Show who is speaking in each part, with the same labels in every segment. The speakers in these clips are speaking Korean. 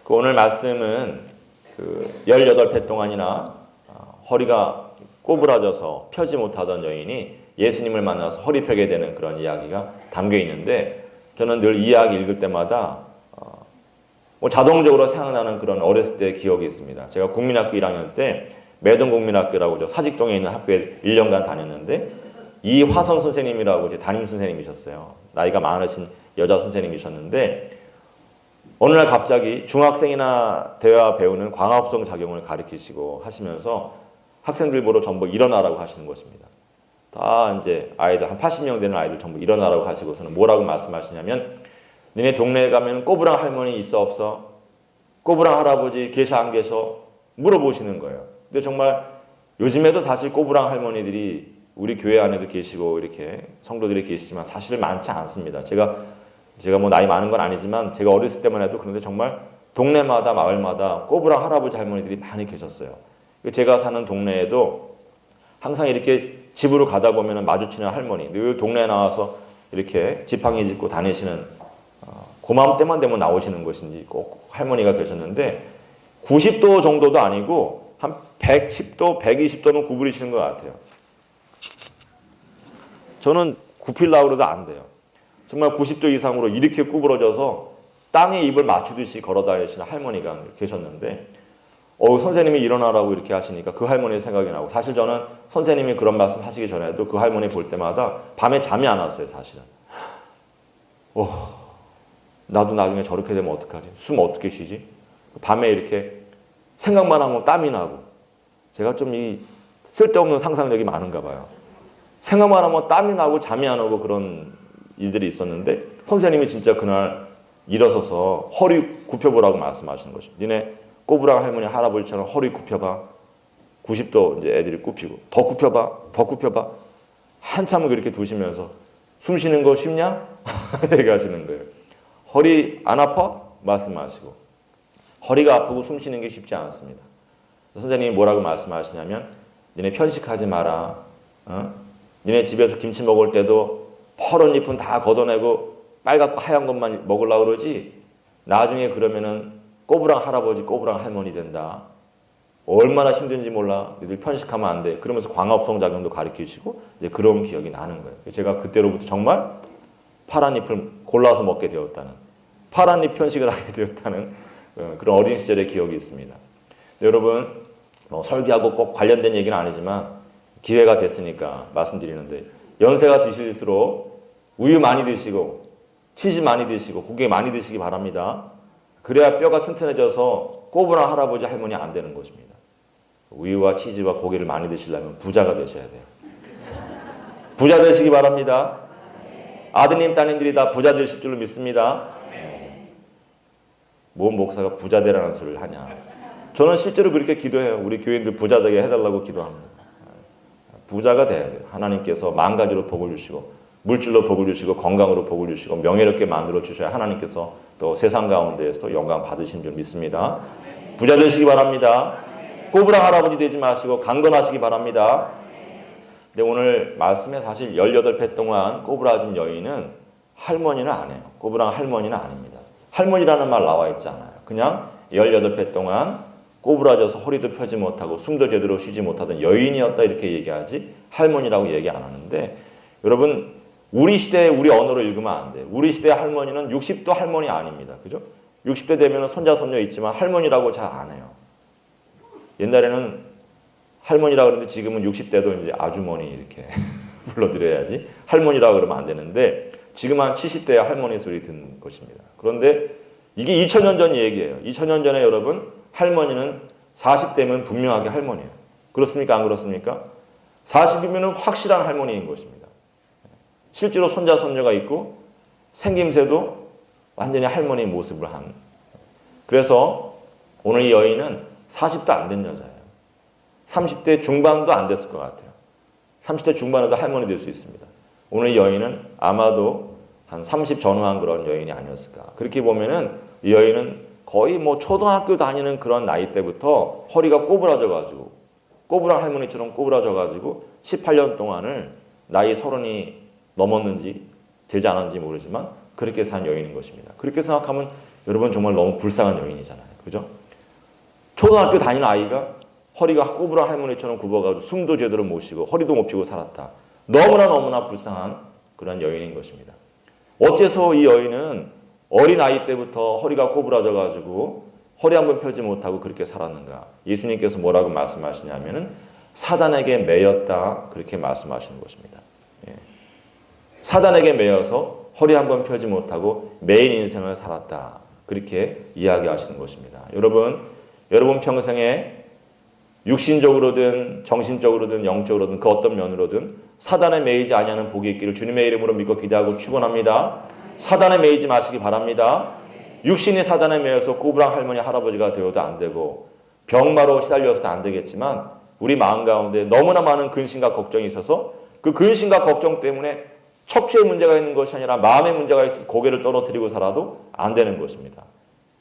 Speaker 1: 오늘 말씀은 18회 동안이나 허리가 꼬부라져서 펴지 못하던 여인이 예수님을 만나서 허리 펴게 되는 그런 이야기가 담겨 있는데, 저는 늘 이 이야기 읽을 때마다 자동적으로 생각나는 그런 어렸을 때의 기억이 있습니다. 제가 국민학교 1학년 때 매동국민학교라고 사직동에 있는 학교에 1년간 다녔는데, 이화선 선생님이라고 담임 선생님이셨어요. 나이가 많으신 여자 선생님이셨는데, 어느 날 갑자기 중학생이나 대화 배우는 광합성 작용을 가르치시고 하시면서 학생들 보러 전부 일어나라고 하시는 것입니다. 다 이제 아이들 한 80명 되는 아이들 전부 일어나라고 하시고서는 뭐라고 말씀하시냐면, 니네 동네에 가면 꼬부랑 할머니 있어 없어? 꼬부랑 할아버지 계셔 안 계셔? 물어보시는 거예요. 근데 정말 요즘에도 사실 꼬부랑 할머니들이 우리 교회 안에도 계시고 이렇게 성도들이 계시지만 사실 많지 않습니다. 제가 뭐 나이 많은 건 아니지만 제가 어렸을 때만 해도 그런데 정말 동네마다 마을마다 꼬부랑 할아버지 할머니들이 많이 계셨어요. 제가 사는 동네에도 항상 이렇게 집으로 가다 보면 마주치는 할머니, 늘 동네에 나와서 이렇게 지팡이 짚고 다니시는 고맘때만 되면 나오시는 것인지 꼭 할머니가 계셨는데, 90도 정도도 아니고 한 110도, 120도는 구부리시는 것 같아요. 저는 굽히려고 해도 안 돼요. 정말 90도 이상으로 이렇게 구부러져서 땅에 입을 맞추듯이 걸어다니시는 할머니가 계셨는데, 선생님이 일어나라고 이렇게 하시니까 그 할머니의 생각이 나고, 사실 저는 선생님이 그런 말씀 하시기 전에도 그 할머니 볼 때마다 밤에 잠이 안 왔어요, 사실은. 나도 나중에 저렇게 되면 어떡하지? 숨 어떻게 쉬지? 밤에 이렇게 생각만 하면 땀이 나고, 제가 좀 이 쓸데없는 상상력이 많은가 봐요. 생각만 하면 땀이 나고 잠이 안 오고 그런 일들이 있었는데, 선생님이 진짜 그날 일어서서 허리 굽혀보라고 말씀하시는 것입니다. 니네 꼬부랑 할머니 할아버지처럼 허리 굽혀봐. 90도 이제 애들이 굽히고, 더 굽혀봐, 더 굽혀봐. 한참을 그렇게 두시면서 숨 쉬는 거 쉽냐? 얘기하시는 거예요. 허리 안 아파? 말씀하시고, 허리가 아프고 숨 쉬는 게 쉽지 않습니다. 선생님이 뭐라고 말씀하시냐면, 니네 편식하지 마라. 니네 집에서 김치 먹을 때도 퍼런 잎은 다 걷어내고 빨갛고 하얀 것만 먹으려고 그러지, 나중에 그러면은 꼬부랑 할아버지, 꼬부랑 할머니 된다. 얼마나 힘든지 몰라. 니들 편식하면 안 돼. 그러면서 광합성 작용도 가르치시고 이제 그런 기억이 나는 거예요. 제가 그때로부터 정말 파란 잎을 골라서 먹게 되었다는, 파란 잎 편식을 하게 되었다는 그런 어린 시절의 기억이 있습니다. 여러분, 설교하고 꼭 관련된 얘기는 아니지만 기회가 됐으니까 말씀드리는데, 연세가 드실수록 우유 많이 드시고 치즈 많이 드시고 고기 많이 드시기 바랍니다. 그래야 뼈가 튼튼해져서 꼬부랑 할아버지 할머니 안 되는 것입니다. 우유와 치즈와 고기를 많이 드시려면 부자가 되셔야 돼요. 부자 되시기 바랍니다. 아드님 따님들이 다 부자 되실 줄로 믿습니다. 뭔 목사가 부자 되라는 소리를 하냐. 저는 실제로 그렇게 기도해요. 우리 교인들 부자 되게 해달라고 기도합니다. 부자가 돼야 돼요. 하나님께서 만 가지로 복을 주시고, 물질로 복을 주시고, 건강으로 복을 주시고, 명예롭게 만들어 주셔야 하나님께서 또 세상 가운데에서 또 영광 받으신 줄 믿습니다. 부자 되시기 바랍니다. 꼬부랑 할아버지 되지 마시고 강건하시기 바랍니다. 근데 오늘 말씀에 사실 18회 동안 꼬부라진 여인은 할머니는 아니에요. 꼬부랑 할머니는 아닙니다. 할머니라는 말 나와 있지 않아요. 그냥 18회 동안 꼬부라져서 허리도 펴지 못하고 숨도 제대로 쉬지 못하던 여인이었다 이렇게 얘기하지, 할머니라고 얘기 안 하는데, 여러분 우리 시대에 우리 언어로 읽으면 안 돼요. 우리 시대의 할머니는 60도 할머니 아닙니다. 그죠? 60대 되면 손자 손녀 있지만 할머니라고 잘 안 해요. 옛날에는 할머니라고 그러는데 지금은 60대도 이제 아주머니 이렇게 불러드려야지 할머니라고 그러면 안 되는데, 지금 한 70대의 할머니 소리 듣는 것입니다. 그런데 이게 2000년 전 얘기예요. 2000년 전에 여러분 할머니는 40대면 분명하게 할머니예요. 그렇습니까? 안 그렇습니까? 40이면 확실한 할머니인 것입니다. 실제로 손자 손녀가 있고 생김새도 완전히 할머니 모습을 한. 그래서 오늘 이 여인은 40도 안 된 여자예요. 30대 중반도 안 됐을 것 같아요. 30대 중반에도 할머니 될 수 있습니다. 오늘 이 여인은 아마도 한 30 전후한 그런 여인이 아니었을까. 그렇게 보면은 이 여인은 거의 초등학교 다니는 그런 나이 때부터 허리가 꼬부라져가지고, 꼬부랑 할머니처럼 꼬부라져가지고 18년 동안을 나이 30이 넘었는지 되지 않았는지 모르지만 그렇게 산 여인인 것입니다. 그렇게 생각하면 여러분 정말 너무 불쌍한 여인이잖아요. 그죠? 초등학교 다니는 아이가 허리가 꼬부랑 할머니처럼 굽어가지고 숨도 제대로 못 쉬고 허리도 못 펴고 살았다. 너무나 불쌍한 그런 여인인 것입니다. 어째서 이 여인은 어린 아이 때부터 허리가 꼬부라져가지고 허리 한번 펴지 못하고 그렇게 살았는가? 예수님께서 뭐라고 말씀하시냐면은 사단에게 매였다 그렇게 말씀하시는 것입니다. 예. 사단에게 매여서 허리 한번 펴지 못하고 매인 인생을 살았다 그렇게 이야기하시는 것입니다. 여러분 평생에 육신적으로든 정신적으로든 영적으로든 그 어떤 면으로든 사단에 매이지 아니하는 복이 있기를 주님의 이름으로 믿고 기도하고 축원합니다. 사단에 매이지 마시기 바랍니다. 육신이 사단에 매여서 꼬부랑 할머니 할아버지가 되어도 안 되고 병마로 시달려서도 안 되겠지만 우리 마음 가운데 너무나 많은 근심과 걱정이 있어서 그 근심과 걱정 때문에 척추에 문제가 있는 것이 아니라 마음에 문제가 있어서 고개를 떨어뜨리고 살아도 안 되는 것입니다.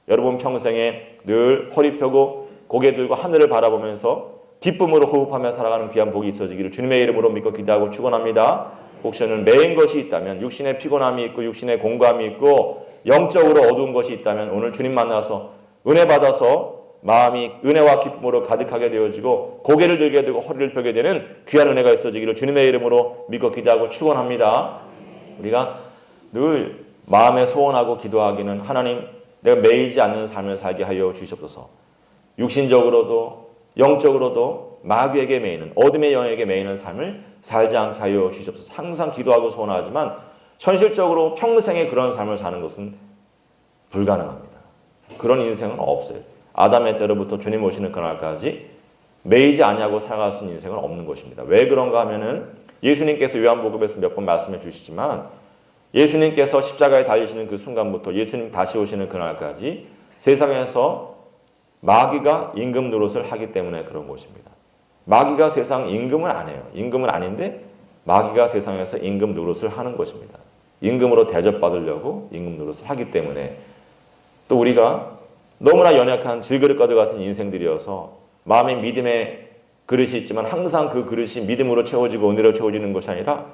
Speaker 1: 여러분 평생에 늘 허리 펴고 고개 들고 하늘을 바라보면서 기쁨으로 호흡하며 살아가는 귀한 복이 있어지기를 주님의 이름으로 믿고 기도하고 축원합니다. 혹시 오늘 매인 것이 있다면 육신의 피곤함이 있고 육신의 공감이 있고 영적으로 어두운 것이 있다면 오늘 주님 만나서 은혜 받아서 마음이 은혜와 기쁨으로 가득하게 되어지고 고개를 들게 되고 허리를 펴게 되는 귀한 은혜가 있어지기를 주님의 이름으로 믿고 기도하고 축원합니다. 우리가 늘 마음에 소원하고 기도하기는 하나님 내가 매이지 않는 삶을 살게 하여 주시옵소서. 육신적으로도 영적으로도 마귀에게 매이는 어둠의 영에게 매이는 삶을 살지 않게 하여 주시옵소서. 항상 기도하고 소원하지만 현실적으로 평생에 그런 삶을 사는 것은 불가능합니다. 그런 인생은 없어요. 아담의 때로부터 주님 오시는 그날까지 매이지 아니하고 살아갈 수 있는 인생은 없는 것입니다. 왜 그런가 하면은 예수님께서 요한복음에서 몇 번 말씀해 주시지만 예수님께서 십자가에 달리시는 그 순간부터 예수님 다시 오시는 그날까지 세상에서 마귀가 임금 노릇을 하기 때문에 그런 것입니다. 마귀가 세상 임금은 안 해요. 임금은 아닌데 마귀가 세상에서 임금 노릇을 하는 것입니다. 임금으로 대접받으려고 임금 노릇을 하기 때문에 또 우리가 너무나 연약한 질그릇가드 같은 인생들이어서 마음에 믿음의 그릇이 있지만 항상 그 그릇이 믿음으로 채워지고 은혜로 채워지는 것이 아니라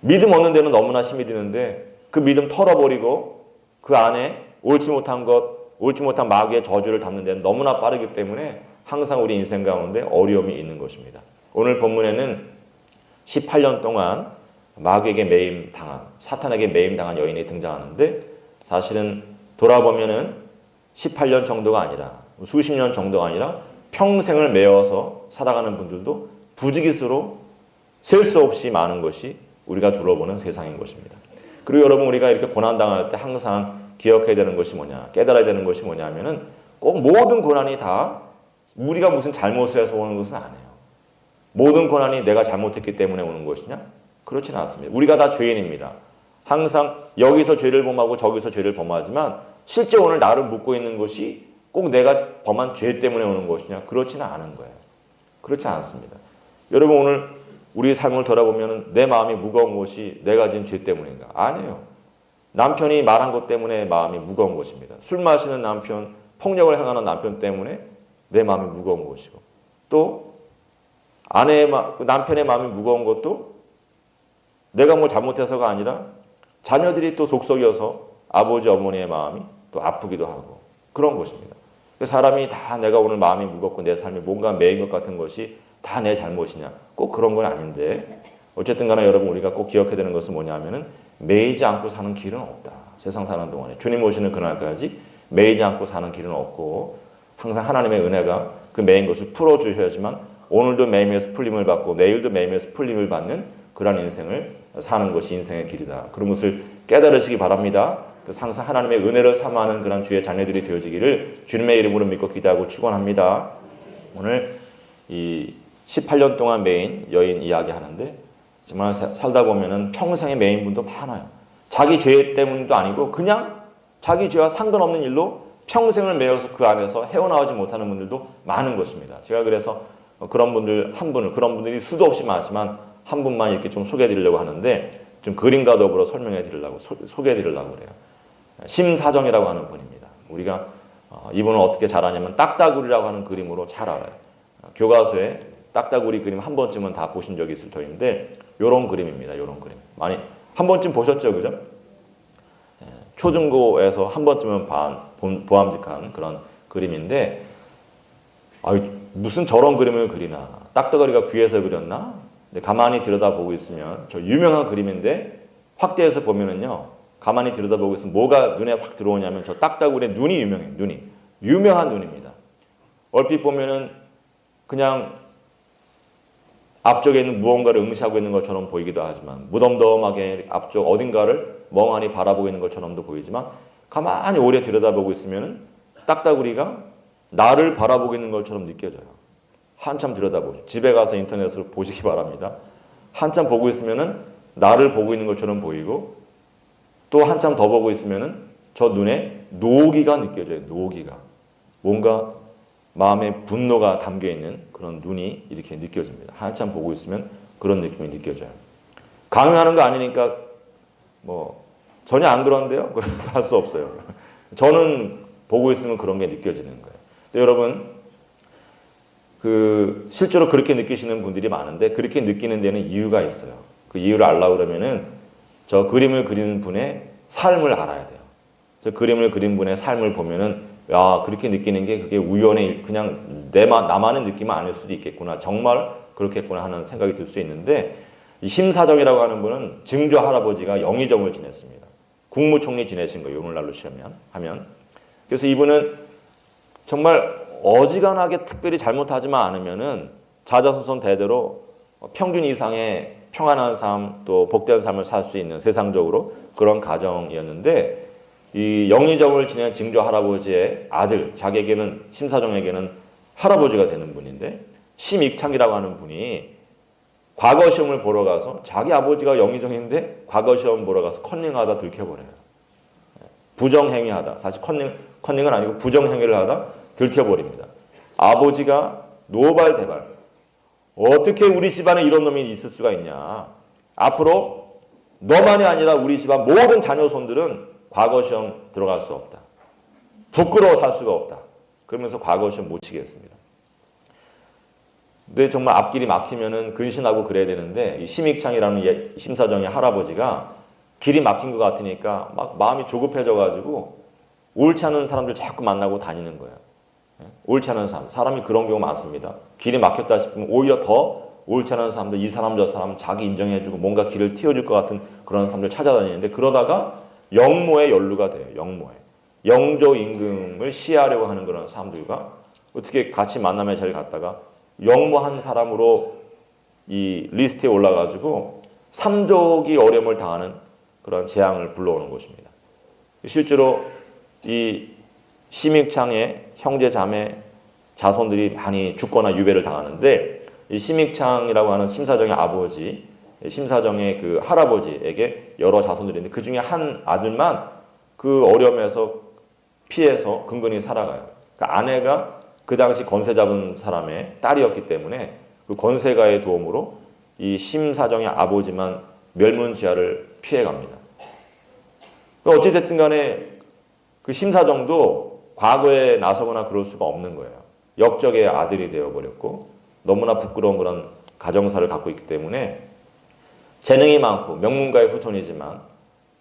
Speaker 1: 믿음 얻는 데는 너무나 힘이 드는데 그 믿음 털어버리고 그 안에 옳지 못한 마귀의 저주를 담는 데는 너무나 빠르기 때문에 항상 우리 인생 가운데 어려움이 있는 것입니다. 오늘 본문에는 18년 동안 마귀에게 매임당한 사탄에게 매임당한 여인이 등장하는데 사실은 돌아보면은 18년 정도가 아니라 수십 년 정도가 아니라 평생을 매어서 살아가는 분들도 부지기수로 셀 수 없이 많은 것이 우리가 둘러보는 세상인 것입니다. 그리고 여러분 우리가 이렇게 고난당할 때 항상 기억해야 되는 것이 뭐냐 깨달아야 되는 것이 뭐냐 하면은 꼭 모든 고난이 다 우리가 무슨 잘못을 해서 오는 것은 아니에요. 모든 고난이 내가 잘못했기 때문에 오는 것이냐? 그렇지는 않습니다. 우리가 다 죄인입니다. 항상 여기서 죄를 범하고 저기서 죄를 범하지만 실제 오늘 나를 묻고 있는 것이 꼭 내가 범한 죄 때문에 오는 것이냐? 그렇지는 않은 거예요. 그렇지 않습니다. 여러분 오늘 우리 삶을 돌아보면 내 마음이 무거운 것이 내가 지은 죄 때문인가? 아니에요. 남편이 말한 것 때문에 마음이 무거운 것입니다. 술 마시는 남편, 폭력을 행하는 남편 때문에 내 마음이 무거운 것이고 또 남편의 마음이 무거운 것도 내가 뭐 잘못해서가 아니라 자녀들이 또 속썩여서 아버지 어머니의 마음이 또 아프기도 하고 그런 것입니다. 사람이 다 내가 오늘 마음이 무겁고 내 삶이 뭔가 매인 것 같은 것이 다 내 잘못이냐? 꼭 그런 건 아닌데 어쨌든 간에 여러분 우리가 꼭 기억해야 되는 것은 뭐냐면은 매이지 않고 사는 길은 없다. 세상 사는 동안에 주님 오시는 그날까지 매이지 않고 사는 길은 없고 항상 하나님의 은혜가 그 매인 것을 풀어주셔야지만 오늘도 매임에서 풀림을 받고 내일도 매임에서 풀림을 받는 그러한 인생을 사는 것이 인생의 길이다. 그런 것을 깨달으시기 바랍니다. 항상 하나님의 은혜를 삼아하는 그런 주의 자녀들이 되어지기를 주님의 이름으로 믿고 기도하고 축원합니다. 오늘 이 18년 동안 매인 여인 이야기하는데 정말 살다 보면은 평생의 매인 분도 많아요. 자기 죄 때문도 아니고 그냥 자기 죄와 상관없는 일로 평생을 매여서 그 안에서 헤어나오지 못하는 분들도 많은 것입니다. 제가 그래서 그런 분들이 수도 없이 많지만 한 분만 이렇게 좀 소개해 드리려고 하는데 좀 그림과 더불어 설명해 드리려고 소개해 드리려고 그래요. 심사정이라고 하는 분입니다. 우리가 이분은 어떻게 잘 아냐면 딱따구리라고 하는 그림으로 잘 알아요. 교과서에 딱따구리 그림 한 번쯤은 다 보신 적이 있을 터인데 요런 그림입니다. 요런 그림. 많이 한 번쯤 보셨죠? 그죠? 초중고에서 한 번쯤은 보암직한 그런 그림인데 무슨 저런 그림을 그리나 딱따구리가 귀에서 그렸나? 근데 가만히 들여다보고 있으면 저 유명한 그림인데 확대해서 보면은요 가만히 들여다보고 있으면 뭐가 눈에 확 들어오냐면 저 딱따구리의 눈이 유명해요. 눈이 유명한 눈입니다. 얼핏 보면은 그냥 앞쪽에 있는 무언가를 응시하고 있는 것처럼 보이기도 하지만 무덤덤하게 앞쪽 어딘가를 멍하니 바라보고 있는 것처럼도 보이지만 가만히 오래 들여다보고 있으면은 딱따구리가 나를 바라보고 있는 것처럼 느껴져요. 한참 들여다보죠. 집에 가서 인터넷으로 보시기 바랍니다. 한참 보고 있으면은 나를 보고 있는 것처럼 보이고 또 한참 더 보고 있으면은 저 눈에 노기가 느껴져요. 노기가. 뭔가 마음에 분노가 담겨있는 그런 눈이 이렇게 느껴집니다. 한참 보고 있으면 그런 느낌이 느껴져요. 강요하는 거 아니니까 뭐 전혀 안 그런데요? 그래서 할 수 없어요. 저는 보고 있으면 그런 게 느껴지는 거예요. 근데 여러분 실제로 그렇게 느끼시는 분들이 많은데 그렇게 느끼는 데는 이유가 있어요. 그 이유를 알려고 그러면은 저 그림을 그리는 분의 삶을 알아야 돼요. 저 그림을 그린 분의 삶을 보면은 그렇게 느끼는 게 그게 우연의 그냥 나만의 느낌은 아닐 수도 있겠구나. 정말 그렇겠구나 하는 생각이 들 수 있는데 이 심사정이라고 하는 분은 증조 할아버지가 영의정을 지냈습니다. 국무총리 지내신 거예요. 오늘날로 하면. 그래서 이분은 정말 어지간하게 특별히 잘못하지만 않으면은 자자손손 대대로 평균 이상의 평안한 삶 또 복된 삶을 살 수 있는 세상적으로 그런 가정이었는데 이 영의정을 지낸 증조 할아버지의 아들 자기에게는 심사정에게는 할아버지가 되는 분인데 심익창이라고 하는 분이 과거 시험을 보러 가서 자기 아버지가 영의정인데 과거 시험 보러 가서 컨닝하다 들켜버려요. 부정행위하다. 사실 컨닝은 아니고 부정행위를 하다 들켜버립니다. 아버지가 노발대발 어떻게 우리 집안에 이런 놈이 있을 수가 있냐. 앞으로 너만이 아니라 우리 집안 모든 자녀손들은 과거 시험 들어갈 수 없다. 부끄러워 살 수가 없다. 그러면서 과거 시험 못 치게 했습니다. 근데 정말 앞길이 막히면은 근신하고 그래야 되는데 이 심익창이라는 심사정의 할아버지가 길이 막힌 것 같으니까 막 마음이 조급해져가지고 옳지 않은 사람들 자꾸 만나고 다니는 거예요. 옳지 않은 사람이 그런 경우 많습니다. 길이 막혔다 싶으면 오히려 더 옳지 않은 사람들 이 사람 저 사람 자기 인정해주고 뭔가 길을 틔워줄 것 같은 그런 사람들 찾아다니는데 그러다가 영모에 연루가 돼요. 영모에. 영조 임금을 시해하려고 하는 그런 사람들과 어떻게 같이 만남의 자리를 갔다가 영모한 사람으로 이 리스트에 올라가지고 삼족이 어려움을 당하는 그런 재앙을 불러오는 것입니다. 실제로 이 심익창의 형제 자매 자손들이 많이 죽거나 유배를 당하는데 이 심익창이라고 하는 심사정의 아버지 심사정의 그 할아버지에게 여러 자손들이 있는데 그 중에 한 아들만 그 어려움에서 피해서 근근히 살아가요. 그러니까 아내가 그 당시 권세 잡은 사람의 딸이었기 때문에 그 권세가의 도움으로 이 심사정의 아버지만 멸문지하를 피해갑니다. 어찌됐든 간에 그 심사정도 과거에 나서거나 그럴 수가 없는 거예요. 역적의 아들이 되어버렸고 너무나 부끄러운 그런 가정사를 갖고 있기 때문에 재능이 많고 명문가의 후손이지만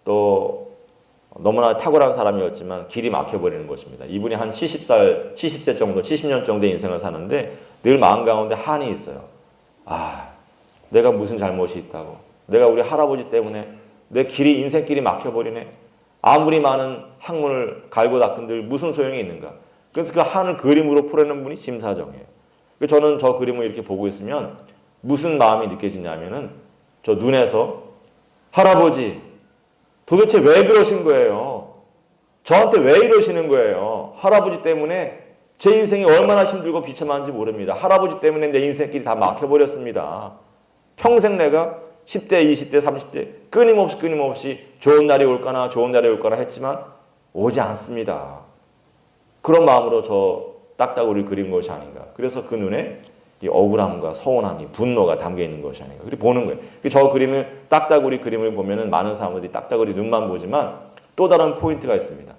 Speaker 1: 또 너무나 탁월한 사람이었지만 길이 막혀버리는 것입니다. 이분이 한 70세 정도, 70년 정도의 인생을 사는데 늘 마음 가운데 한이 있어요. 내가 무슨 잘못이 있다고. 내가 우리 할아버지 때문에 내 인생길이 막혀버리네. 아무리 많은 학문을 갈고 닦은들 무슨 소용이 있는가. 그래서 그 한을 그림으로 풀어내는 분이 심사정이에요. 저는 저 그림을 이렇게 보고 있으면 무슨 마음이 느껴지냐면은 저 눈에서 할아버지 도대체 왜 그러신 거예요? 저한테 왜 이러시는 거예요? 할아버지 때문에 제 인생이 얼마나 힘들고 비참한지 모릅니다. 할아버지 때문에 내 인생길이 다 막혀버렸습니다. 평생 내가 10대, 20대, 30대 끊임없이 좋은 날이 올까나 했지만 오지 않습니다. 그런 마음으로 저 딱따구리를 그린 것이 아닌가. 그래서 그 눈에 이 억울함과 서운함이 분노가 담겨 있는 것이 아닌가. 그렇게 보는 거예요. 저 그림을 딱따구리 그림을 보면은 많은 사람들이 딱따구리 눈만 보지만 또 다른 포인트가 있습니다.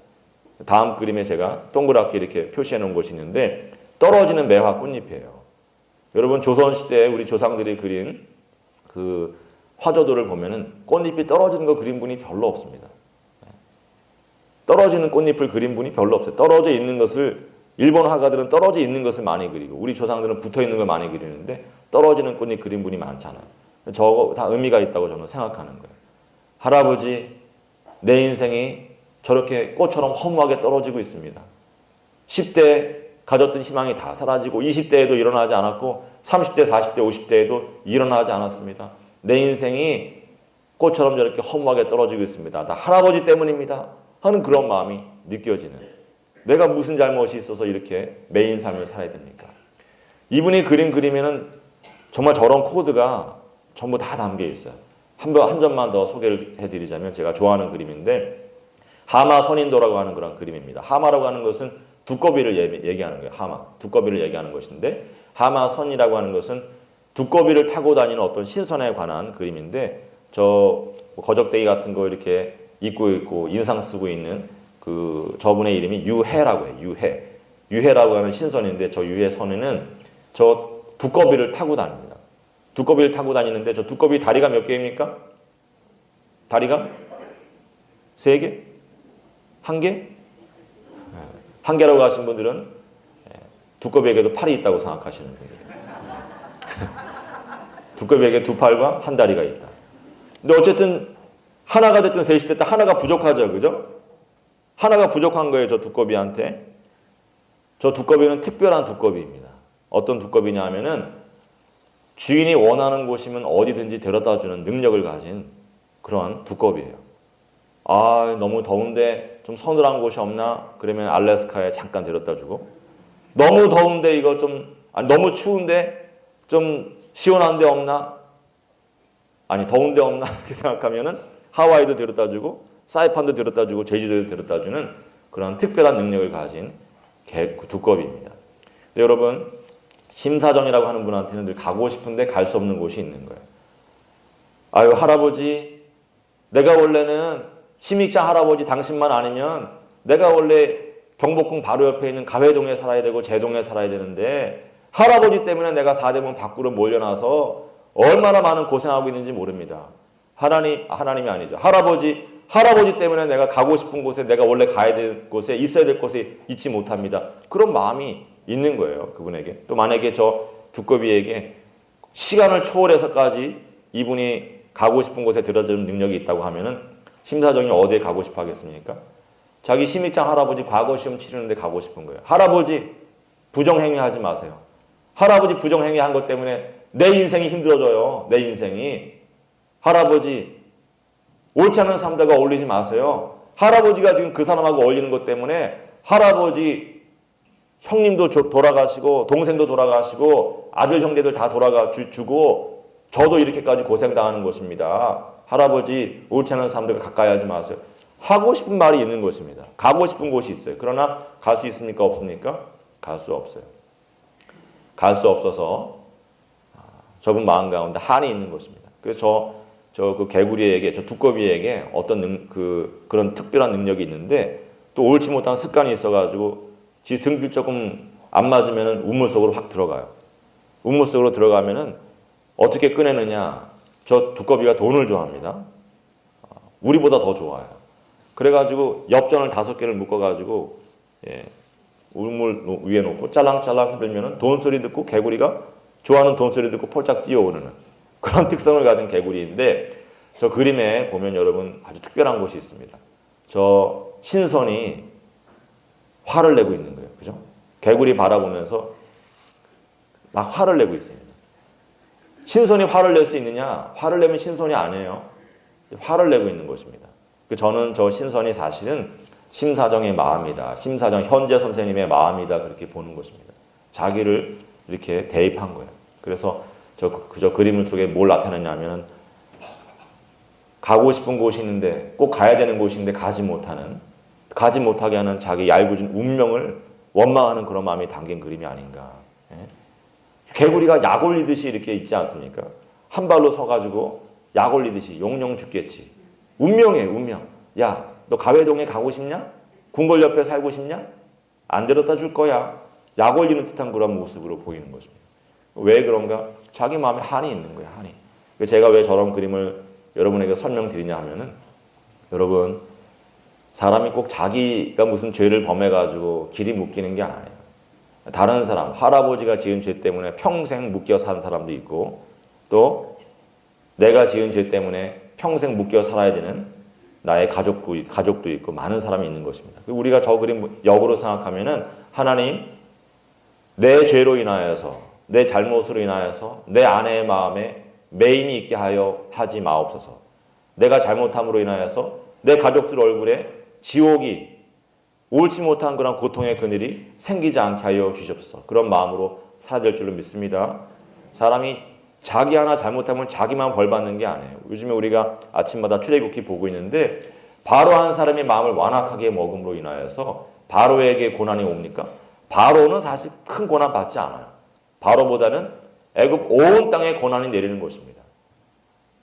Speaker 1: 다음 그림에 제가 동그랗게 이렇게 표시해 놓은 것이 있는데 떨어지는 매화 꽃잎이에요. 여러분 조선시대에 우리 조상들이 그린 그 화조도를 보면은 꽃잎이 떨어지는 거 그린 분이 별로 없습니다. 떨어지는 꽃잎을 그린 분이 별로 없어요. 떨어져 있는 것을 일본 화가들은 떨어져 있는 것을 많이 그리고 우리 조상들은 붙어 있는 걸 많이 그리는데 떨어지는 꾼이 그린 분이 많잖아요. 저거 다 의미가 있다고 저는 생각하는 거예요. 할아버지, 내 인생이 저렇게 꽃처럼 허무하게 떨어지고 있습니다. 10대 가졌던 희망이 다 사라지고 20대에도 일어나지 않았고 30대, 40대, 50대에도 일어나지 않았습니다. 내 인생이 꽃처럼 저렇게 허무하게 떨어지고 있습니다. 다 할아버지 때문입니다. 하는 그런 마음이 느껴지는, 내가 무슨 잘못이 있어서 이렇게 매인 삶을 살아야 됩니까? 이분이 그린 그림에는 정말 저런 코드가 전부 다 담겨 있어요. 한 점만 더 소개를 해드리자면 제가 좋아하는 그림인데 하마 선인도라고 하는 그런 그림입니다. 하마라고 하는 것은 두꺼비를 얘기하는 거예요. 하마, 두꺼비를 얘기하는 것인데 하마 선이라고 하는 것은 두꺼비를 타고 다니는 어떤 신선에 관한 그림인데 저 거적대기 같은 거 이렇게 입고 있고 인상 쓰고 있는 그 저분의 이름이 유해라고 해요. 유해라고 하는 신선인데 저 유해 선에는 저 두꺼비를 타고 다닙니다. 두꺼비를 타고 다니는데 저 두꺼비 다리가 몇 개입니까? 다리가 3개? 1개? 1개라고 하신 분들은 두꺼비에게도 팔이 있다고 생각하시는 분이에요. 두꺼비에게 2팔과 1다리가 있다. 근데 어쨌든 하나가 됐든 셋이 됐든 하나가 부족하죠. 그죠? 하나가 부족한 거예요. 저 두꺼비한테. 저 두꺼비는 특별한 두꺼비입니다. 어떤 두꺼비냐 하면은 주인이 원하는 곳이면 어디든지 데려다주는 능력을 가진 그런 두꺼비예요. 아, 너무 더운데 좀 서늘한 곳이 없나? 그러면 알래스카에 잠깐 데려다주고, 너무 더운데 이거 좀, 아니 너무 추운데 좀 시원한 데 없나? 아니 더운 데 없나? 이렇게 생각하면은 하와이도 데려다주고 사이판도 데려다주고 제주도도 데려다주는 그런 특별한 능력을 가진 두꺼비입니다. 근데 여러분, 심사정이라고 하는 분한테는 늘 가고 싶은데 갈 수 없는 곳이 있는 거예요. 아유 할아버지, 내가 원래는 심익장 할아버지 당신만 아니면 내가 원래 경복궁 바로 옆에 있는 가회동에 살아야 되고 제동에 살아야 되는데 할아버지 때문에 내가 사대문 밖으로 몰려나서 얼마나 많은 고생하고 있는지 모릅니다. 하나님이 아니죠. 할아버지 때문에 내가 가고 싶은 곳에, 내가 원래 가야 될 곳에, 있어야 될 곳에 있지 못합니다. 그런 마음이 있는 거예요. 그분에게. 또 만약에 저 두꺼비에게 시간을 초월해서까지 이분이 가고 싶은 곳에 데려다주는 능력이 있다고 하면은 심사정이 어디에 가고 싶어 하겠습니까? 자기 심익장 할아버지 과거 시험 치르는데 가고 싶은 거예요. 할아버지 부정행위 하지 마세요. 할아버지 부정행위 한 것 때문에 내 인생이 힘들어져요. 내 인생이. 할아버지 옳지 않은 사람들과 어울리지 마세요. 할아버지가 지금 그 사람하고 어울리는 것 때문에 할아버지 형님도 돌아가시고 동생도 돌아가시고 아들 형제들 다 주고 저도 이렇게까지 고생당하는 것입니다. 할아버지 옳지 않은 사람들과 가까이 하지 마세요. 하고 싶은 말이 있는 것입니다. 가고 싶은 곳이 있어요. 그러나 갈 수 있습니까? 없습니까? 갈 수 없어요. 갈 수 없어서 저분 마음 가운데 한이 있는 것입니다. 그래서 그 개구리에게, 저 두꺼비에게 어떤 그런 특별한 능력이 있는데 또 옳지 못한 습관이 있어가지고 지 승질 조금 안 맞으면은 우물 속으로 확 들어가요. 우물 속으로 들어가면은 어떻게 꺼내느냐? 저 두꺼비가 돈을 좋아합니다. 우리보다 더 좋아요. 그래가지고 엽전을 5개를 묶어가지고 우물 위에 놓고 짤랑짤랑 흔들면은 돈 소리 듣고 개구리가 좋아하는 돈 소리 듣고 폴짝 뛰어오르는 그런 특성을 가진 개구리인데, 저 그림에 보면 여러분 아주 특별한 곳이 있습니다. 저 신선이 화를 내고 있는 거예요. 그죠? 개구리 바라보면서 막 화를 내고 있습니다. 신선이 화를 낼 수 있느냐? 화를 내면 신선이 아니에요. 화를 내고 있는 것입니다. 저는 저 신선이 사실은 심사정의 마음이다. 심사정 현재 선생님의 마음이다. 그렇게 보는 것입니다. 자기를 이렇게 대입한 거예요. 그래서 저 그림 속에 뭘 나타내냐면 가고 싶은 곳이 있는데 꼭 가야 되는 곳인데 가지 못하게 하는 자기 얄궂은 운명을 원망하는 그런 마음이 담긴 그림이 아닌가. 개구리가 약 올리듯이 이렇게 있지 않습니까? 한 발로 서가지고 약 올리듯이 용용 죽겠지. 운명이에요, 운명. 야, 너 가회동에 가고 싶냐? 궁궐 옆에 살고 싶냐? 안 데려다 줄 거야. 약 올리는 듯한 그런 모습으로 보이는 것입니다. 왜 그런가? 자기 마음에 한이 있는 거예요, 한이. 제가 왜 저런 그림을 여러분에게 설명드리냐 하면은, 여러분, 사람이 꼭 자기가 무슨 죄를 범해가지고 길이 묶이는 게 아니에요. 다른 사람, 할아버지가 지은 죄 때문에 평생 묶여 산 사람도 있고, 또 내가 지은 죄 때문에 평생 묶여 살아야 되는 나의 가족도 있고 많은 사람이 있는 것입니다. 우리가 저 그림 역으로 생각하면은 하나님, 내 죄로 인하여서, 내 잘못으로 인하여서 내 아내의 마음에 매임이 있게 하지 마옵소서. 내가 잘못함으로 인하여서 내 가족들 얼굴에 지옥이, 옳지 못한 그런 고통의 그늘이 생기지 않게 하여 주십소서. 그런 마음으로 살아야 될 줄로 믿습니다. 사람이 자기 하나 잘못하면 자기만 벌 받는 게 아니에요. 요즘에 우리가 아침마다 출애굽기 보고 있는데, 바로 한 사람의 마음을 완악하게 먹음으로 인하여서 바로에게 고난이 옵니까? 바로는 사실 큰 고난 받지 않아요. 바로보다는 애굽 온 땅에 고난이 내리는 것입니다.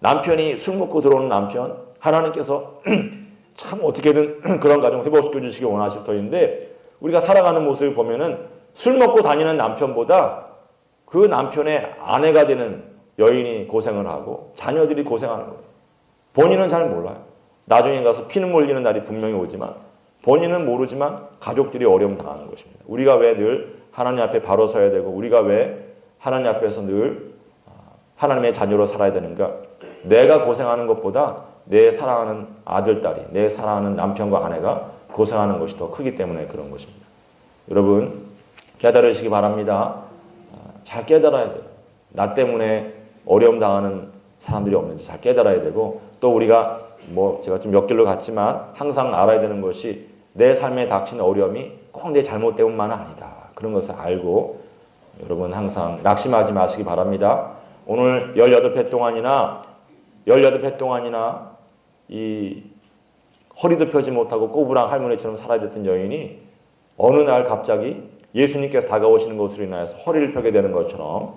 Speaker 1: 남편이 술 먹고 들어오는 남편, 하나님께서 참 어떻게든 그런 가정 회복시켜 주시기 원하실 터인데, 우리가 살아가는 모습을 보면은 술 먹고 다니는 남편보다 그 남편의 아내가 되는 여인이 고생을 하고 자녀들이 고생하는 거예요. 본인은 잘 몰라요. 나중에 가서 피눈물 흘리는 날이 분명히 오지만 본인은 모르지만 가족들이 어려움 당하는 것입니다. 우리가 왜 늘 하나님 앞에 바로 서야 되고, 우리가 왜 하나님 앞에서 늘 하나님의 자녀로 살아야 되는가? 내가 고생하는 것보다 내 사랑하는 아들, 딸이, 내 사랑하는 남편과 아내가 고생하는 것이 더 크기 때문에 그런 것입니다. 여러분, 깨달으시기 바랍니다. 잘 깨달아야 돼요. 나 때문에 어려움 당하는 사람들이 없는지 잘 깨달아야 되고, 또 우리가 제가 좀 몇 길로 갔지만 항상 알아야 되는 것이, 내 삶에 닥치는 어려움이 꼭 내 잘못 때문만은 아니다. 그런 것을 알고 여러분 항상 낙심하지 마시기 바랍니다. 오늘 18회 동안이나 이 허리도 펴지 못하고 꼬부랑 할머니처럼 살아야 됐던 여인이 어느 날 갑자기 예수님께서 다가오시는 것으로 인하여서 허리를 펴게 되는 것처럼,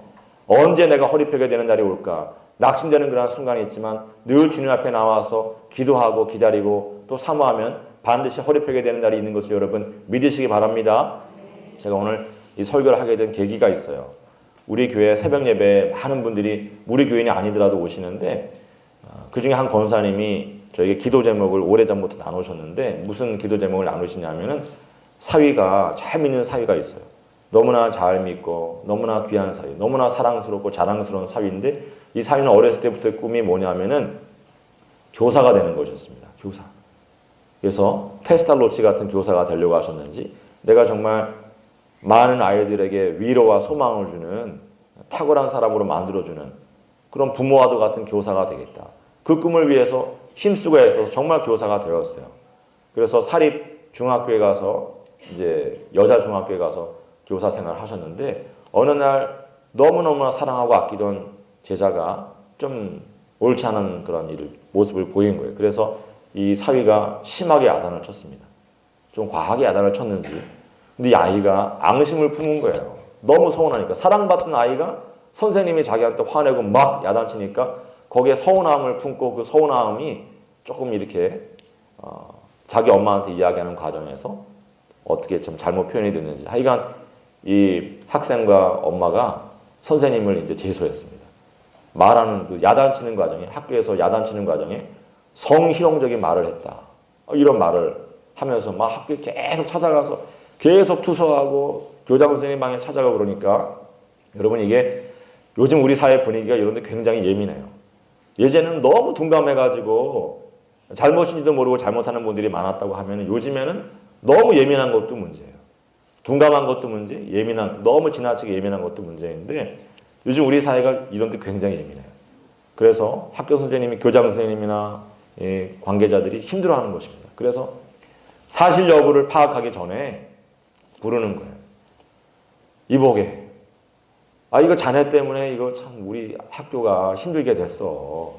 Speaker 1: 언제 내가 허리 펴게 되는 날이 올까 낙심되는 그런 순간이 있지만, 늘 주님 앞에 나와서 기도하고 기다리고 또 사모하면 반드시 허리 펴게 되는 날이 있는 것을 여러분 믿으시기 바랍니다. 제가 오늘 이 설교를 하게 된 계기가 있어요. 우리 교회 새벽 예배에 많은 분들이 우리 교인이 아니더라도 오시는데, 그 중에 한 권사님이 저에게 기도 제목을 오래전부터 나누셨는데, 무슨 기도 제목을 나누시냐면은, 사위가, 잘 믿는 사위가 있어요. 너무나 잘 믿고 너무나 귀한 사위, 너무나 사랑스럽고 자랑스러운 사위인데, 이 사위는 어렸을 때부터의 꿈이 뭐냐면은 교사가 되는 것이었습니다. 교사. 그래서 페스탈로치 같은 교사가 되려고 하셨는지, 내가 정말 많은 아이들에게 위로와 소망을 주는 탁월한 사람으로 만들어주는 그런 부모와도 같은 교사가 되겠다. 그 꿈을 위해서 힘쓰고 애써서 정말 교사가 되었어요. 그래서 사립 중학교에 가서, 이제 여자 중학교에 가서 교사 생활을 하셨는데, 어느 날 너무너무나 사랑하고 아끼던 제자가 좀 옳지 않은 그런 모습을 보인 거예요. 그래서 이 사위가 심하게 야단을 쳤습니다. 좀 과하게 야단을 쳤는지, 근데 이 아이가 앙심을 품은 거예요. 너무 서운하니까. 사랑받던 아이가 선생님이 자기한테 화내고 막 야단치니까 거기에 서운함을 품고, 그 서운함이 조금 이렇게 자기 엄마한테 이야기하는 과정에서 어떻게 좀 잘못 표현이 됐는지, 하여간 이 학생과 엄마가 선생님을 이제 제소했습니다. 말하는 그 야단치는 과정에, 학교에서 야단치는 과정에 성희롱적인 말을 했다. 이런 말을 하면서 막 학교에 계속 찾아가서 계속 투서하고 교장 선생님 방에 찾아가고 그러니까, 여러분 이게 요즘 우리 사회 분위기가 이런데 굉장히 예민해요. 예전에는 너무 둔감해가지고 잘못인지도 모르고 잘못하는 분들이 많았다고 하면, 요즘에는 너무 예민한 것도 문제예요. 둔감한 것도 문제, 너무 지나치게 예민한 것도 문제인데, 요즘 우리 사회가 이런데 굉장히 예민해요. 그래서 학교 선생님이, 교장 선생님이나 관계자들이 힘들어하는 것입니다. 그래서 사실 여부를 파악하기 전에 부르는 거예요. 이보게, 이거 자네 때문에 이거 참 우리 학교가 힘들게 됐어.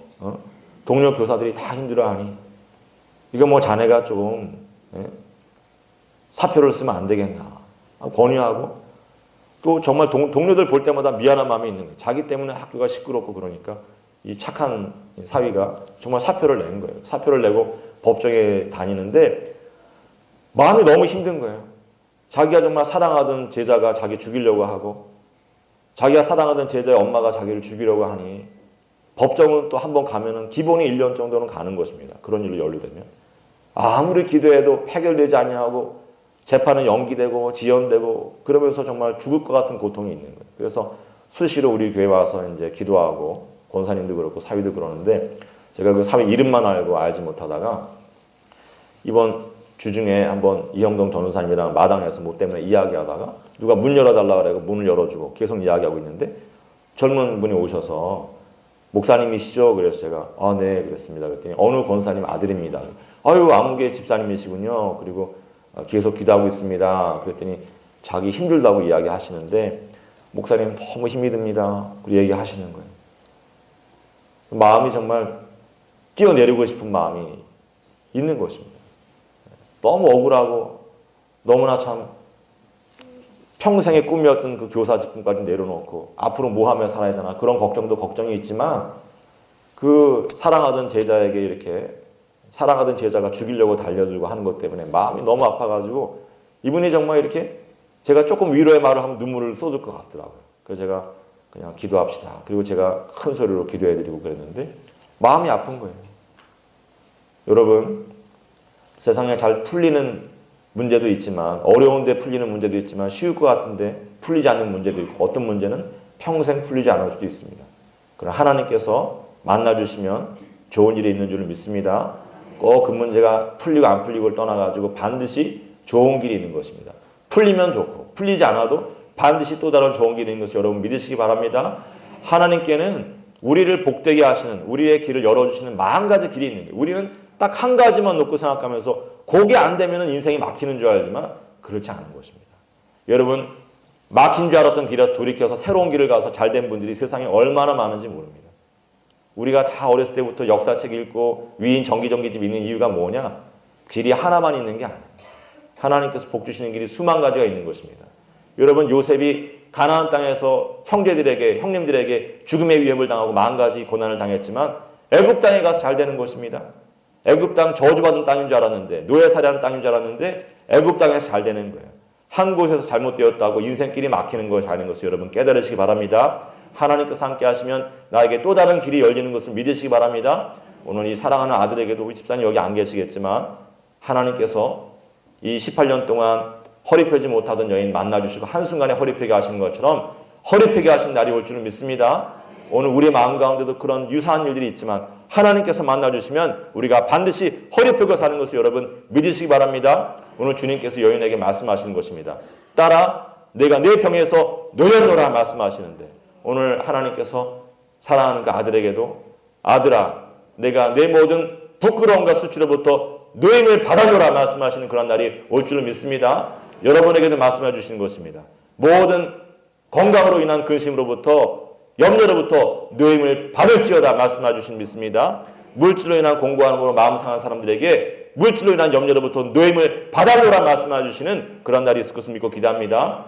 Speaker 1: 동료 교사들이 다 힘들어하니 이거 뭐 자네가 좀 사표를 쓰면 안 되겠나 권유하고, 또 정말 동료들 볼 때마다 미안한 마음이 있는 거예요. 자기 때문에 학교가 시끄럽고 그러니까 이 착한 사위가 정말 사표를 낸 거예요. 사표를 내고 법정에 다니는데 마음이 너무 힘든 거예요. 자기가 정말 사랑하던 제자가 자기 죽이려고 하고, 자기가 사랑하던 제자의 엄마가 자기를 죽이려고 하니, 법정은 또 한 번 가면은 기본이 1년 정도는 가는 것입니다. 그런 일로 연루되면. 아무리 기도해도 해결되지 않냐고 재판은 연기되고 지연되고 그러면서 정말 죽을 것 같은 고통이 있는 거예요. 그래서 수시로 우리 교회 와서 이제 기도하고 권사님도 그렇고 사위도 그러는데 제가 그 사위 이름만 알고 알지 못하다가 이번 주중에 한번 이형동 전우사님이랑 마당에서 뭐 때문에 이야기하다가 누가 문 열어달라 그래고 문을 열어주고 계속 이야기하고 있는데 젊은 분이 오셔서 목사님이시죠? 그래서 제가 네 그랬습니다. 그랬더니 어느 권사님 아들입니다. 아유 아무개 집사님이시군요. 그리고 계속 기도하고 있습니다. 그랬더니 자기 힘들다고 이야기하시는데 목사님 너무 힘이 듭니다. 그리고 얘기하시는 거예요. 마음이 정말 뛰어내리고 싶은 마음이 있는 것입니다. 너무 억울하고 너무나 참 평생의 꿈이었던 그 교사 직분까지 내려놓고 앞으로 뭐 하며 살아야 되나 그런 걱정도 걱정이 있지만 그 사랑하던 제자에게 이렇게 사랑하던 제자가 죽이려고 달려들고 하는 것 때문에 마음이 너무 아파가지고 이분이 정말 이렇게 제가 조금 위로의 말을 하면 눈물을 쏟을 것 같더라고요. 그래서 제가 그냥 기도합시다. 그리고 제가 큰 소리로 기도해드리고 그랬는데 마음이 아픈 거예요. 여러분 세상에 잘 풀리는 문제도 있지만 어려운데 풀리는 문제도 있지만 쉬울 것 같은데 풀리지 않는 문제도 있고 어떤 문제는 평생 풀리지 않을 수도 있습니다. 그러나 하나님께서 만나주시면 좋은 일이 있는 줄 믿습니다. 꼭 그 문제가 풀리고 안 풀리고를 떠나가지고 반드시 좋은 길이 있는 것입니다. 풀리면 좋고 풀리지 않아도 반드시 또 다른 좋은 길이 있는 것을 여러분 믿으시기 바랍니다. 하나님께는 우리를 복되게 하시는 우리의 길을 열어주시는 10,000가지 길이 있는 거예요. 우리는 딱 한 가지만 놓고 생각하면서 그게 안 되면 인생이 막히는 줄 알지만 그렇지 않은 것입니다. 여러분 막힌 줄 알았던 길에서 돌이켜서 새로운 길을 가서 잘된 분들이 세상에 얼마나 많은지 모릅니다. 우리가 다 어렸을 때부터 역사책 읽고 위인 정기집 읽는 이유가 뭐냐? 길이 하나만 있는 게 아니에요. 하나님께서 복 주시는 길이 수만 가지가 있는 것입니다. 여러분 요셉이 가나안 땅에서 형제들에게 형님들에게 죽음의 위협을 당하고 10,000가지 고난을 당했지만 애굽 땅에 가서 잘 되는 것입니다. 애굽 땅 저주받은 땅인 줄 알았는데 노예살이하는 땅인 줄 알았는데 애굽 땅에서 잘 되는 거예요. 한 곳에서 잘못되었다고 인생길이 막히는 것이 아닌 것을 여러분 깨달으시기 바랍니다. 하나님께서 함께 하시면 나에게 또 다른 길이 열리는 것을 믿으시기 바랍니다. 오늘 이 사랑하는 아들에게도 우리 집사님 여기 안 계시겠지만 하나님께서 이 18년 동안 허리 펴지 못하던 여인 만나주시고 한순간에 허리 펴게 하시는 것처럼 허리 펴게 하신 날이 올 줄은 믿습니다. 오늘 우리의 마음 가운데도 그런 유사한 일들이 있지만 하나님께서 만나주시면 우리가 반드시 허리 펴고 사는 것을 여러분 믿으시기 바랍니다. 오늘 주님께서 여인에게 말씀하시는 것입니다. 딸아 내가 내 병에서 놓였노라 말씀하시는데 오늘 하나님께서 사랑하는 그 아들에게도 아들아 내가 내 모든 부끄러움과 수치로부터 노임을 받아노라 말씀하시는 그런 날이 올 줄을 믿습니다. 여러분에게도 말씀해 주시는 것입니다. 모든 건강으로 인한 근심으로부터 염려로부터 노임을 받을지어다 말씀해 주신 믿습니다. 물질로 인한 공고함으로 마음 상한 사람들에게 물질로 인한 염려로부터 노임을 받아노라 말씀해 주시는 그런 날이 있을 것을 믿고 기도합니다.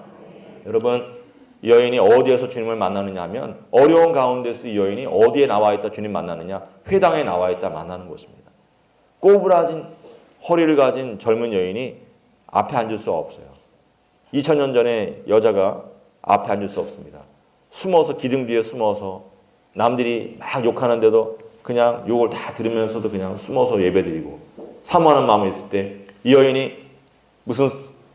Speaker 1: 여러분 이 여인이 어디에서 주님을 만나느냐 하면 어려운 가운데서 이 여인이 어디에 나와 있다 주님 만나느냐 회당에 나와 있다 만나는 것입니다. 꼬부라진 허리를 가진 젊은 여인이 앞에 앉을 수 없어요. 2000년 전에 여자가 앞에 앉을 수 없습니다. 숨어서 기둥 뒤에 숨어서 남들이 막 욕하는데도 그냥 욕을 다 들으면서도 그냥 숨어서 예배드리고 사모하는 마음이 있을 때 이 여인이 무슨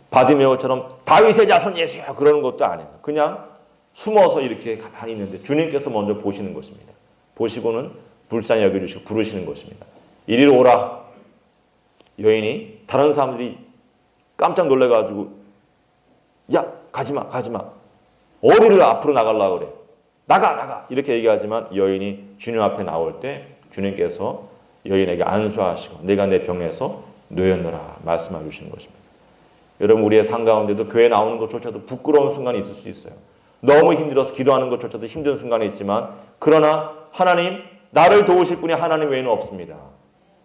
Speaker 1: 바디메오처럼 다윗의 자손 예수야 그러는 것도 아니에요. 그냥 숨어서 이렇게 가만히 있는데 주님께서 먼저 보시는 것입니다. 보시고는 불쌍히 여겨주시고 부르시는 것입니다. 이리로 오라. 여인이 다른 사람들이 깜짝 놀래가지고 야 가지마 어디를 앞으로 나가려고 그래 나가 이렇게 얘기하지만 여인이 주님 앞에 나올 때 주님께서 여인에게 안수하시고 내가 내 병에서 놓였노라 말씀해 주시는 것입니다. 여러분 우리의 삶 가운데도 교회 나오는 것조차도 부끄러운 순간이 있을 수 있어요. 너무 힘들어서 기도하는 것조차도 힘든 순간이 있지만 그러나 하나님 나를 도우실 분이 하나님 외에는 없습니다.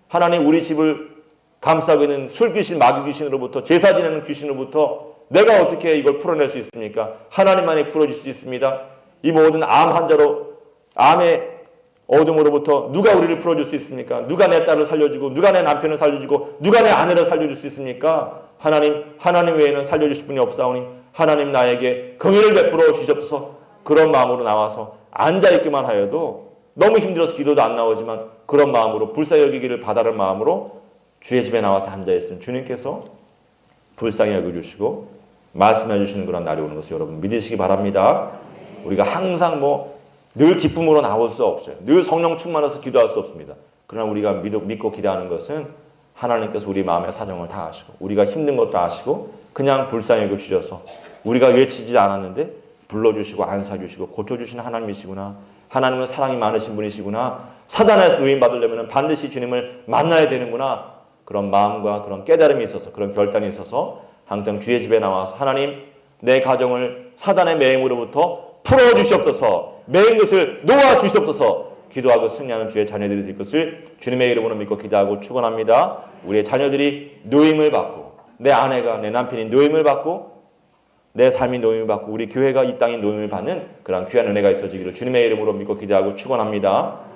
Speaker 1: 하나님 우리 집을 감싸고 있는 술귀신 마귀 귀신으로부터 제사 지내는 귀신으로부터 내가 어떻게 이걸 풀어낼 수 있습니까? 하나님만이 풀어줄 수 있습니다. 이 모든 암 환자로 암의 어둠으로부터 누가 우리를 풀어줄 수 있습니까? 누가 내 딸을 살려주고 누가 내 남편을 살려주고 누가 내 아내를 살려줄 수 있습니까? 하나님 외에는 살려주실 분이 없사오니 하나님 나에게 긍휼을 베풀어 주시옵소서. 그런 마음으로 나와서 앉아있기만 하여도 너무 힘들어서 기도도 안 나오지만 그런 마음으로 불쌍히 여기기를 바라는 마음으로 주의 집에 나와서 앉아있으면 주님께서 불쌍히 여겨주시고 말씀해 주시는 그런 날이 오는 것을 여러분 믿으시기 바랍니다. 우리가 항상 늘 기쁨으로 나올 수 없어요. 늘 성령 충만해서 기도할 수 없습니다. 그러나 우리가 믿고 기도하는 것은 하나님께서 우리 마음의 사정을 다 아시고 우리가 힘든 것도 아시고 그냥 불쌍히 여겨주셔서 우리가 외치지 않았는데 불러주시고 안사주시고 고쳐주시는 하나님이시구나. 하나님은 사랑이 많으신 분이시구나. 사단에서 누임받으려면 반드시 주님을 만나야 되는구나. 그런 마음과 그런 깨달음이 있어서 그런 결단이 있어서 항상 주의 집에 나와서 하나님 내 가정을 사단의 매임으로부터 풀어주시옵소서. 매인 것을 놓아주시옵소서. 기도하고 승리하는 주의 자녀들이 될 것을 주님의 이름으로 믿고 기도하고 축원합니다. 우리의 자녀들이 노임을 받고 내 아내가 내 남편이 노임을 받고 내 삶이 노임을 받고 우리 교회가 이 땅에 노임을 받는 그런 귀한 은혜가 있어지기를 주님의 이름으로 믿고 기도하고 축원합니다.